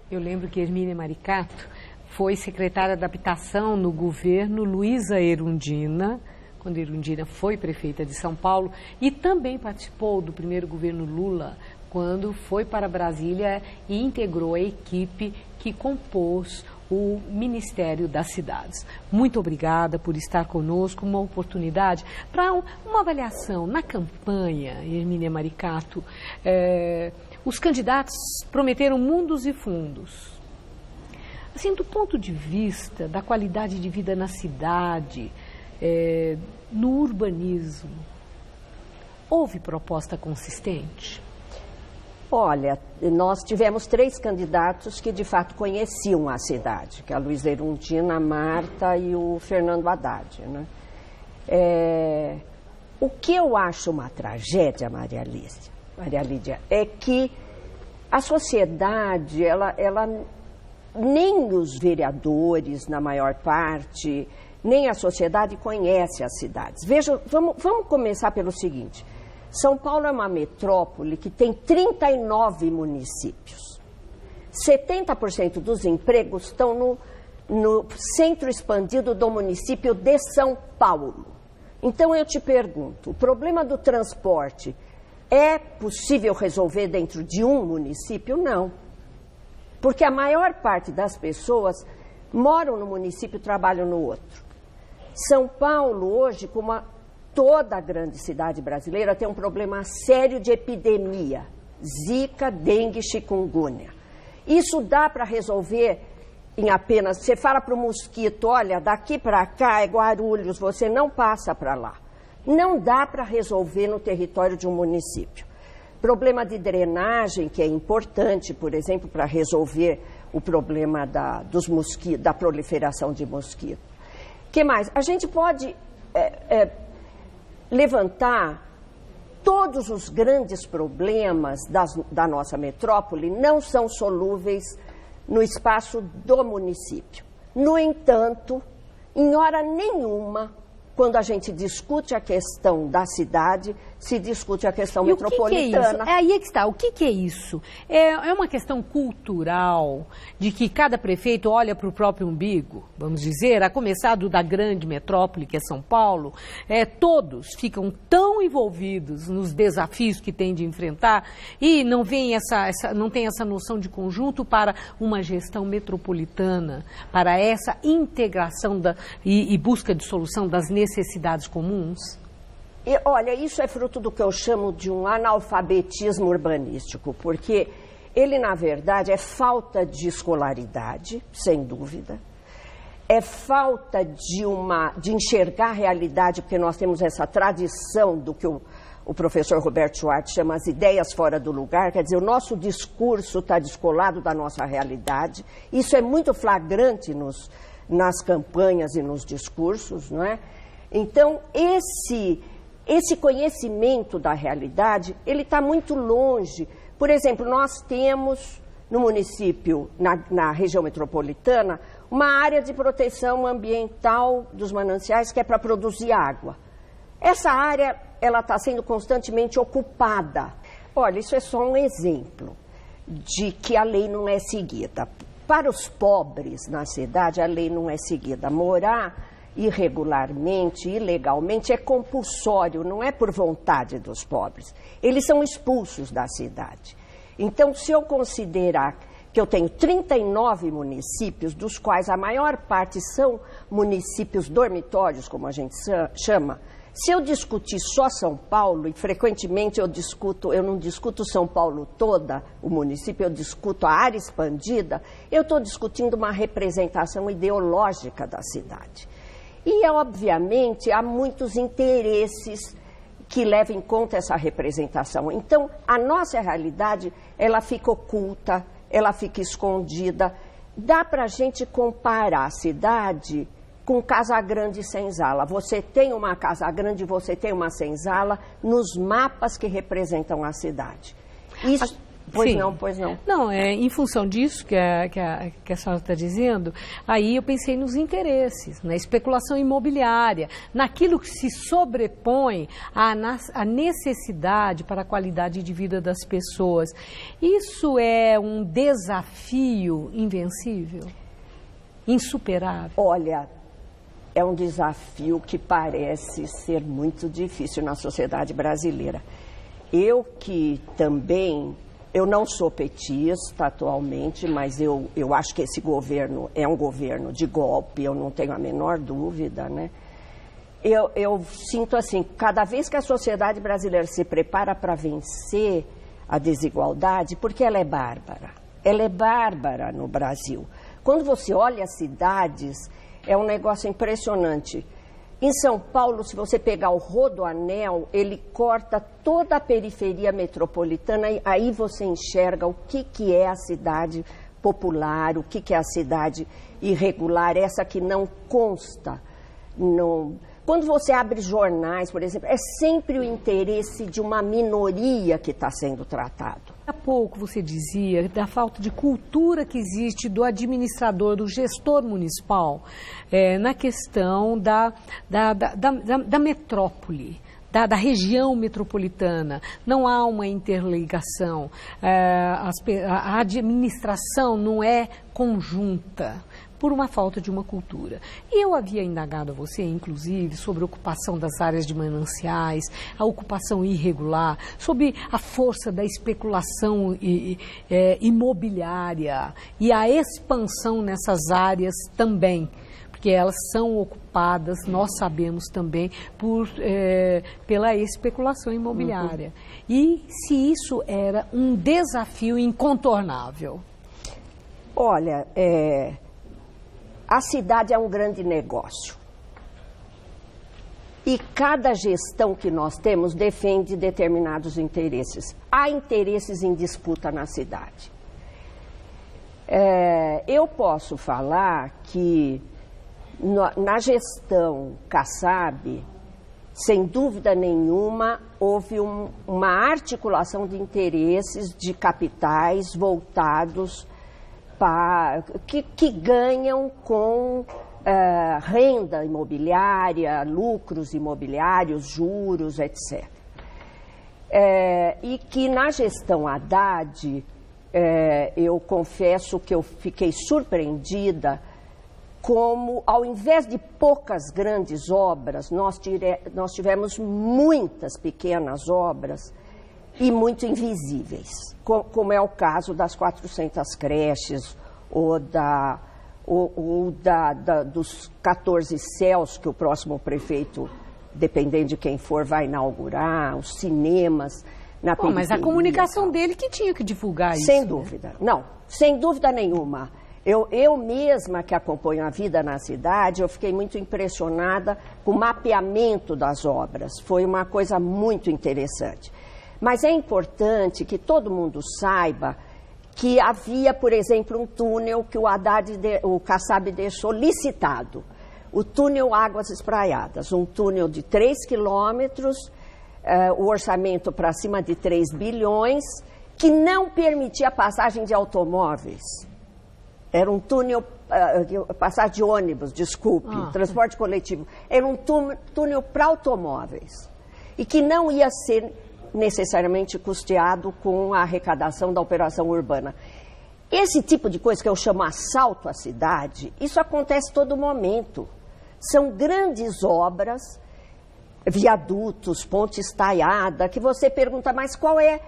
Eu lembro que Hermínia Maricato foi secretária da Habitação no governo Luísa Erundina, quando Erundina foi prefeita de São Paulo, e também participou do primeiro governo Lula, quando foi para Brasília e integrou a equipe que compôs o Ministério das Cidades. Muito obrigada por estar conosco, uma oportunidade para uma avaliação na campanha, Hermínia Maricato. Os candidatos prometeram mundos e fundos. Assim, do ponto de vista da qualidade de vida na cidade, no urbanismo, houve proposta consistente? Olha, nós tivemos 3 candidatos que de fato conheciam a cidade, que é a Luísa Erundina, a Marta e o Fernando Haddad, né? O que eu acho uma tragédia, Maria Lídia, é que a sociedade, nem os vereadores, na maior parte, nem a sociedade conhece as cidades. Veja, vamos começar pelo seguinte. São Paulo é uma metrópole que tem 39 municípios. 70% dos empregos estão no centro expandido do município de São Paulo. Então eu te pergunto, o problema do transporte é possível resolver dentro de um município? Não. Porque a maior parte das pessoas moram no município e trabalham no outro. São Paulo hoje, como toda a grande cidade brasileira, tem um problema sério de epidemia. Zika, dengue, chikungunya. Isso dá para resolver em apenas... Você fala para o mosquito, olha, daqui para cá é Guarulhos, você não passa para lá. Não dá para resolver no território de um município. Problema de drenagem, que é importante, por exemplo, para resolver o problema dos mosquitos, da proliferação de mosquitos. O que mais? A gente pode levantar todos os grandes problemas da nossa metrópole, não são solúveis no espaço do município. No entanto, em hora nenhuma, quando a gente discute a questão da cidade, se discute a questão metropolitana. O que é isso? Aí é que está. O que é isso? É uma questão cultural de que cada prefeito olha para o próprio umbigo, vamos dizer, a começar da grande metrópole, que é São Paulo, todos ficam tão envolvidos nos desafios que têm de enfrentar e não tem essa noção de conjunto para uma gestão metropolitana, para essa integração e busca de solução das necessidades comuns? Olha, isso é fruto do que eu chamo de um analfabetismo urbanístico, porque ele, na verdade, é falta de escolaridade, sem dúvida, é falta de enxergar a realidade, porque nós temos essa tradição do que o professor Roberto Schwartz chama as ideias fora do lugar, quer dizer, o nosso discurso está descolado da nossa realidade. Isso é muito flagrante nas campanhas e nos discursos, não é? Então, esse conhecimento da realidade, ele está muito longe. Por exemplo, nós temos no município, na região metropolitana, uma área de proteção ambiental dos mananciais que é para produzir água. Essa área, ela está sendo constantemente ocupada. Olha, isso é só um exemplo de que a lei não é seguida. Para os pobres na cidade, a lei não é seguida. Morar irregularmente, ilegalmente, é compulsório, não é por vontade dos pobres. Eles são expulsos da cidade. Então, se eu considerar que eu tenho 39 municípios, dos quais a maior parte são municípios dormitórios, como a gente chama, se eu discutir só São Paulo, e frequentemente eu não discuto São Paulo toda, o município, eu discuto a área expandida, eu estou discutindo uma representação ideológica da cidade. E, obviamente, há muitos interesses que levam em conta essa representação. Então, a nossa realidade, ela fica oculta, ela fica escondida. Dá para a gente comparar a cidade com Casa Grande e Senzala. Você tem uma Casa Grande, você tem uma Senzala nos mapas que representam a cidade. Isso... Pois Sim. não, pois não. Não, em função disso que a senhora está dizendo, aí eu pensei nos interesses, na especulação imobiliária, naquilo que se sobrepõe à necessidade para a qualidade de vida das pessoas. Isso é um desafio invencível? Insuperável? Olha, é um desafio que parece ser muito difícil na sociedade brasileira. Eu que também, eu não sou petista atualmente, mas eu acho que esse governo é um governo de golpe, eu não tenho a menor dúvida, né? Eu sinto assim, cada vez que a sociedade brasileira se prepara para vencer a desigualdade, porque ela é bárbara no Brasil. Quando você olha as cidades, é um negócio impressionante. Em São Paulo, se você pegar o Rodoanel, ele corta toda a periferia metropolitana e aí você enxerga o que é a cidade popular, o que é a cidade irregular, essa que não consta. Quando você abre jornais, por exemplo, é sempre o interesse de uma minoria que está sendo tratado. Há pouco você dizia da falta de cultura que existe do administrador, do gestor municipal, na questão da metrópole, da região metropolitana. Não há uma interligação, a administração não é conjunta, por uma falta de uma cultura. Eu havia indagado a você, inclusive, sobre a ocupação das áreas de mananciais, a ocupação irregular, sobre a força da especulação imobiliária e a expansão nessas áreas também, porque elas são ocupadas, nós sabemos também, pela especulação imobiliária. E se isso era um desafio incontornável? Olha, a cidade é um grande negócio. E cada gestão que nós temos defende determinados interesses. Há interesses em disputa na cidade. Eu posso falar que na gestão Kassab, sem dúvida nenhuma, houve uma articulação de interesses de capitais voltados que ganham com renda imobiliária, lucros imobiliários, juros, etc. E que na gestão Haddad, eu confesso que eu fiquei surpreendida como, ao invés de poucas grandes obras, nós tivemos muitas pequenas obras e muito invisíveis, como é o caso das 400 creches ou dos 14 céus que o próximo prefeito, dependendo de quem for, vai inaugurar, os cinemas na periferia. Mas a comunicação dele que tinha que divulgar isso. Sem dúvida, não, sem dúvida nenhuma. Eu mesma que acompanho a vida na cidade, eu fiquei muito impressionada com o mapeamento das obras. Foi uma coisa muito interessante. Mas é importante que todo mundo saiba que havia, por exemplo, um túnel que o Kassab deixou licitado. O túnel Águas Espraiadas, um túnel de 3 quilômetros, o orçamento para cima de 3 bilhões, que não permitia a passagem de automóveis. Era um túnel, passagem de ônibus, desculpe, transporte coletivo. Era um túnel para automóveis e que não ia ser necessariamente custeado com a arrecadação da operação urbana. Esse tipo de coisa que eu chamo assalto à cidade, isso acontece todo momento. São grandes obras, viadutos, ponte estaiada, que você pergunta, mas qual é?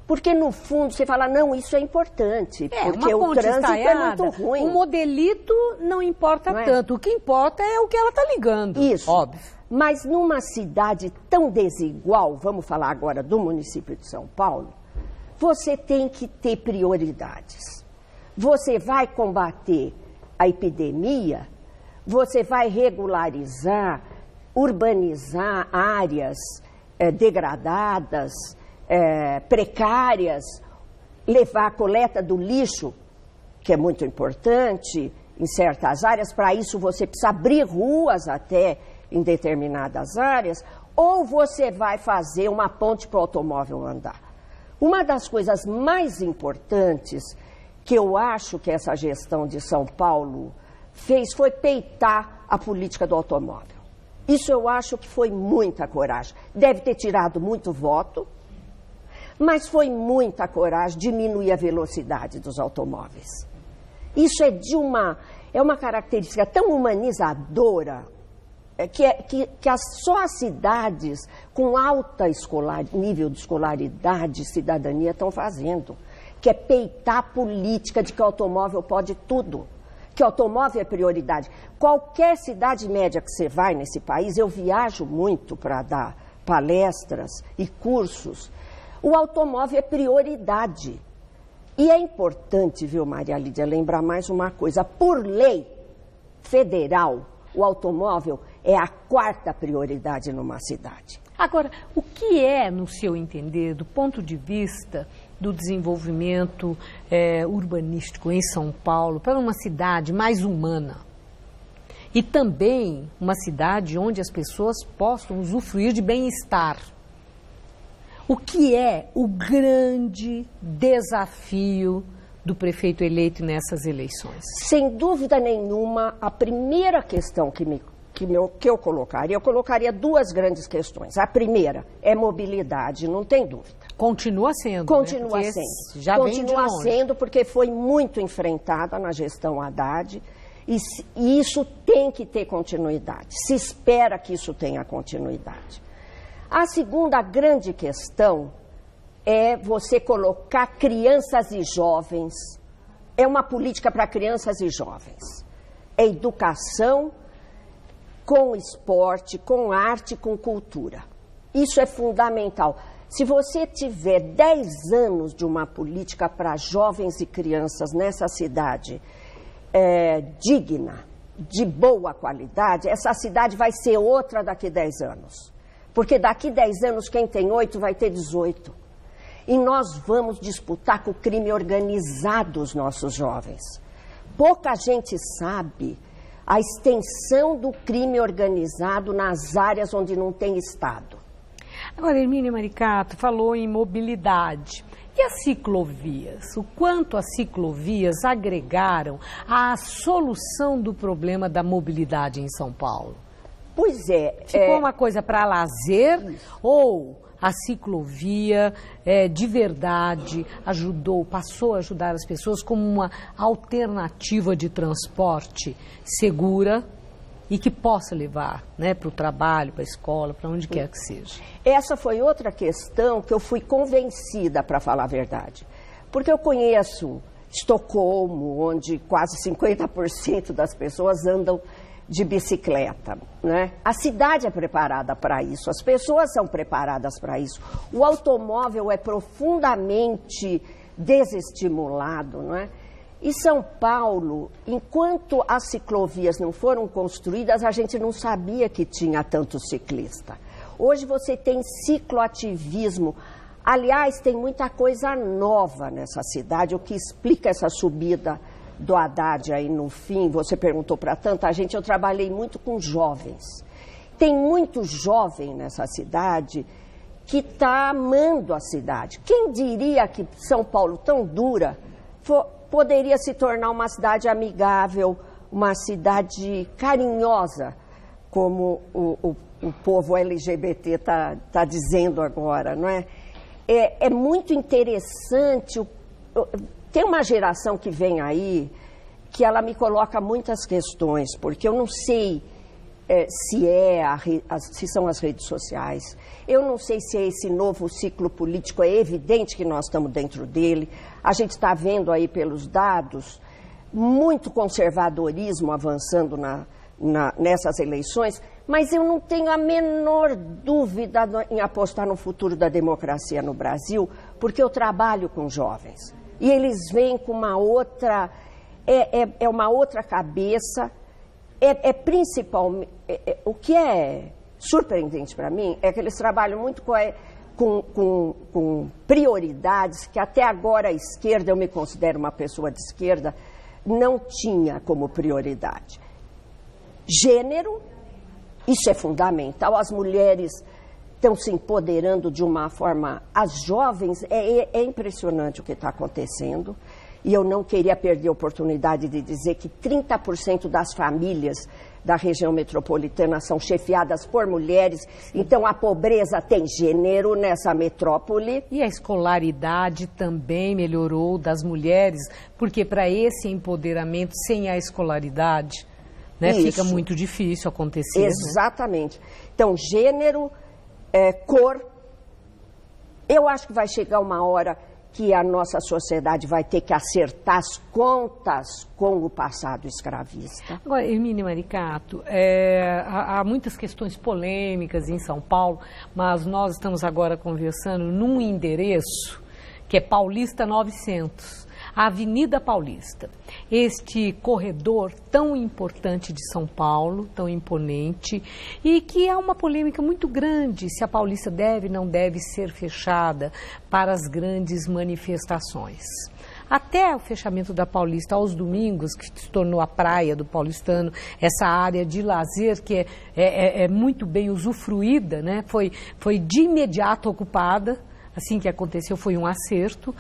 Porque no fundo você fala, não, isso é importante, porque o trânsito é muito ruim. O modelito não importa tanto, o que importa é o que ela está ligando. Isso. Óbvio. Mas numa cidade tão desigual, vamos falar agora do município de São Paulo, você tem que ter prioridades. Você vai combater a epidemia, você vai regularizar, urbanizar áreas degradadas, precárias, levar a coleta do lixo, que é muito importante em certas áreas. Para isso você precisa abrir ruas até em determinadas áreas, ou você vai fazer uma ponte para o automóvel andar. Uma das coisas mais importantes que eu acho que essa gestão de São Paulo fez foi peitar a política do automóvel. Isso eu acho que foi muita coragem. Deve ter tirado muito voto, mas foi muita coragem diminuir a velocidade dos automóveis. Isso é uma característica tão humanizadora que só as cidades com alta nível de escolaridade e cidadania estão fazendo, que é peitar a política de que o automóvel pode tudo, que o automóvel é prioridade. Qualquer cidade média que você vai nesse país, eu viajo muito para dar palestras e cursos, o automóvel é prioridade. E é importante, viu, Maria Lídia, lembrar mais uma coisa. Por lei federal, o automóvel é a 4ª prioridade numa cidade. Agora, o que é, no seu entender, do ponto de vista do desenvolvimento urbanístico em São Paulo, para uma cidade mais humana? E também uma cidade onde as pessoas possam usufruir de bem-estar. O que é o grande desafio do prefeito eleito nessas eleições? Sem dúvida nenhuma, a primeira questão que eu colocaria 2 grandes questões. A primeira é mobilidade, não tem dúvida. Continua sendo, Continua né? sendo. Já Continua sendo porque foi muito enfrentada na gestão Haddad e isso tem que ter continuidade. Se espera que isso tenha continuidade. A segunda grande questão é você colocar crianças e jovens. É uma política para crianças e jovens. É educação com esporte, com arte, com cultura. Isso é fundamental. Se você tiver 10 anos de uma política para jovens e crianças nessa cidade digna, de boa qualidade, essa cidade vai ser outra daqui 10 anos. Porque daqui 10 anos quem tem 8 vai ter 18. E nós vamos disputar com o crime organizado os nossos jovens. Pouca gente sabe a extensão do crime organizado nas áreas onde não tem Estado. Agora, Hermínia Maricato falou em mobilidade. E as ciclovias? O quanto as ciclovias agregaram à solução do problema da mobilidade em São Paulo? Pois é. Ficou uma coisa para lazer ou a ciclovia de verdade passou a ajudar as pessoas como uma alternativa de transporte segura e que possa levar, né, para o trabalho, para a escola, para onde quer que seja? Essa foi outra questão que eu fui convencida, para falar a verdade. Porque eu conheço Estocolmo, onde quase 50% das pessoas andam de bicicleta, né? A cidade é preparada para isso, as pessoas são preparadas para isso. O automóvel é profundamente desestimulado, não é? E São Paulo, enquanto as ciclovias não foram construídas, a gente não sabia que tinha tanto ciclista. Hoje você tem cicloativismo. Aliás, tem muita coisa nova nessa cidade, o que explica essa subida do Haddad aí no fim. Você perguntou para tanta gente, eu trabalhei muito com jovens. Tem muito jovem nessa cidade que está amando a cidade. Quem diria que São Paulo, tão dura, poderia se tornar uma cidade amigável, uma cidade carinhosa, como o povo LGBT está dizendo agora, não é? É muito interessante. Tem uma geração que vem aí que ela me coloca muitas questões, porque eu não sei se são as redes sociais, eu não sei se é esse novo ciclo político, é evidente que nós estamos dentro dele, a gente está vendo aí pelos dados muito conservadorismo avançando nessas eleições, mas eu não tenho a menor dúvida em apostar no futuro da democracia no Brasil, porque eu trabalho com jovens. E eles vêm com uma outra, uma outra cabeça, principalmente, o que é surpreendente para mim é que eles trabalham muito com prioridades que até agora a esquerda, eu me considero uma pessoa de esquerda, não tinha como prioridade. Gênero, isso é fundamental, as mulheres estão se empoderando de uma forma... As jovens, é impressionante o que está acontecendo. E eu não queria perder a oportunidade de dizer que 30% das famílias da região metropolitana são chefiadas por mulheres. Então, a pobreza tem gênero nessa metrópole. E a escolaridade também melhorou das mulheres, porque para esse empoderamento, sem a escolaridade, né, fica muito difícil acontecer. Exatamente. Né? Então, gênero, cor. Eu acho que vai chegar uma hora que a nossa sociedade vai ter que acertar as contas com o passado escravista. Agora, Hermínia Maricato, há muitas questões polêmicas em São Paulo, mas nós estamos agora conversando num endereço que é Paulista 900, a Avenida Paulista. Este corredor tão importante de São Paulo, tão imponente, e que há uma polêmica muito grande se a Paulista deve ou não deve ser fechada para as grandes manifestações. Até o fechamento da Paulista aos domingos, que se tornou a praia do paulistano, essa área de lazer que é muito bem usufruída, né? Foi de imediato ocupada. Assim que aconteceu, foi um acerto.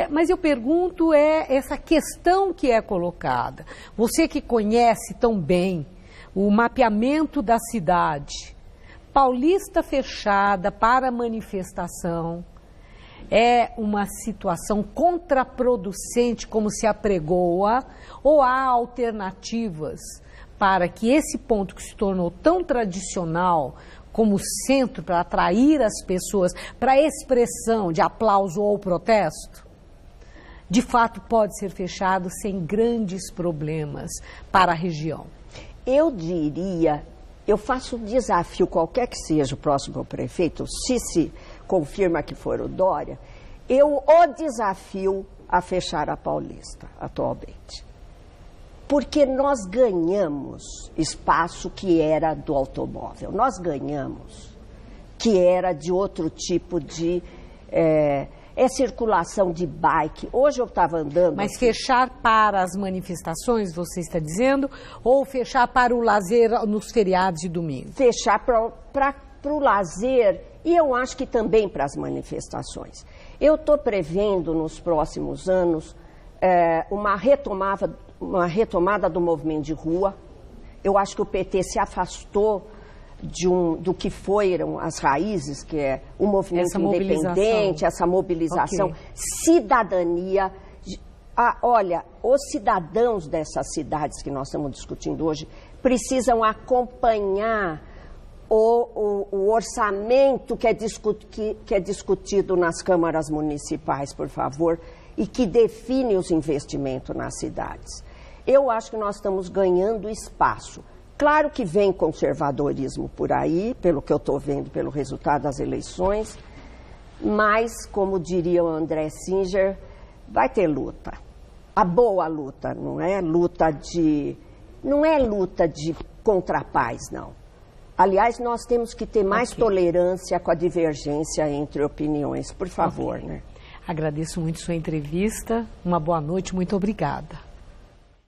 Mas eu pergunto, essa questão que é colocada. Você que conhece tão bem o mapeamento da cidade, Paulista fechada para manifestação, é uma situação contraproducente, como se apregoa, ou há alternativas para que esse ponto que se tornou tão tradicional como centro para atrair as pessoas para a expressão de aplauso ou protesto, de fato pode ser fechado sem grandes problemas para a região? Eu diria, eu faço um desafio, qualquer que seja o próximo prefeito, se confirma que for o Dória, eu o desafio a fechar a Paulista atualmente. Porque nós ganhamos espaço que era do automóvel, nós ganhamos que era de outro tipo de circulação de bike. Hoje eu estava andando... Mas fechar para as manifestações, você está dizendo, ou fechar para o lazer nos feriados e domingos? Fechar para o lazer e eu acho que também para as manifestações. Eu estou prevendo nos próximos anos uma retomada do movimento de rua. Eu acho que o PT se afastou do que foram as raízes, que é o movimento independente, essa mobilização, cidadania. Olha, os cidadãos dessas cidades que nós estamos discutindo hoje precisam acompanhar o orçamento que é discutido nas câmaras municipais, por favor, e que define os investimentos nas cidades. Eu acho que nós estamos ganhando espaço. Claro que vem conservadorismo por aí, pelo que eu estou vendo, pelo resultado das eleições, mas, como diria o André Singer, vai ter luta. A boa luta, não é luta de contra a paz, não. Aliás, nós temos que ter mais tolerância com a divergência entre opiniões, por favor, né? Agradeço muito sua entrevista, uma boa noite, muito obrigada.